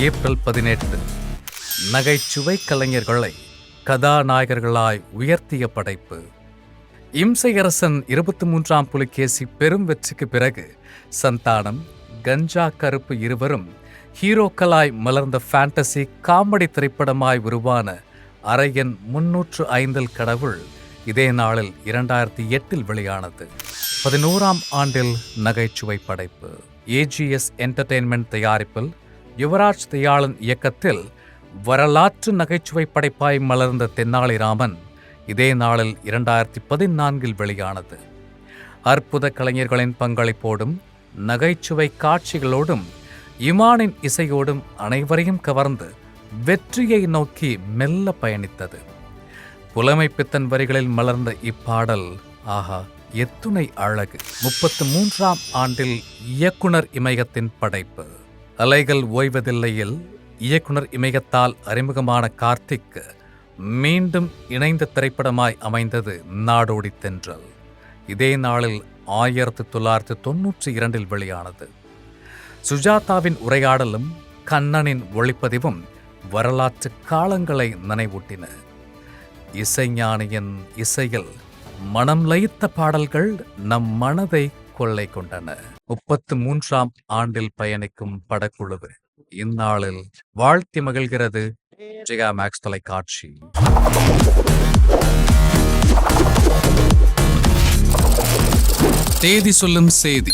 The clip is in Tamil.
ஏப்ரல் 18. நகைச்சுவை கலைஞர்களை கதாநாயகர்களாய் உயர்த்திய படைப்பு. இம்சையரசன் 23ஆம் புலிகேசி பெரும் வெற்றிக்கு பிறகு சந்தானம், கஞ்சா கருப்பு இருவரும் ஹீரோக்களாய் மலர்ந்த ஃபேண்டசி காமெடி திரைப்படமாய் உருவான அரையன் 305 கடவுள் இதே நாளில் 2008 வெளியானது. 11ஆம் ஆண்டில் நகைச்சுவை படைப்பு. ஏஜிஎஸ் என்டர்டெயின்மெண்ட் தயாரிப்பில் யுவராஜ் தயாளன் இயக்கத்தில் வரலாற்று நகைச்சுவை படைப்பாய் மலர்ந்த தென்னாலிராமன் இதே நாளில் 2014 வெளியானது. அற்புத கலைஞர்களின் பங்களிப்போடும் நகைச்சுவை காட்சிகளோடும் இமானின் இசையோடும் அனைவரையும் கவர்ந்து வெற்றியை நோக்கி மெல்ல பயணித்தது. புலமைப்பித்தன் வரிகளில் மலர்ந்த இப்பாடல் ஆஹா எத்துணை அழகு. 33ஆம் ஆண்டில் இயக்குனர் இமயத்தின் படைப்பு. அலைகள் ஓய்வதில்லையில் இயக்குனர் இமயத்தால் அறிமுகமான கார்த்திக் மீண்டும் இணைந்த திரைப்படமாய் அமைந்தது நாடோடி தென்றல். இதே நாளில் 1992 வெளியானது. சுஜாதாவின் உரையாடலும் கண்ணனின் ஒளிப்பதிவும் வரலாற்று காலங்களை நினைவூட்டின. இசைஞானியின் இசையில் மனம் லயித்த பாடல்கள் நம் மனதை கொள்ளை கொண்டன. 33ஆம் ஆண்டில் பயணிக்கும் படக்குழு இந்நாளில் வாழ்த்தி மகிழ்கிறது ஜெயா மேக்ஸ் தொலைக்காட்சி. தேதி சொல்லும் செய்தி.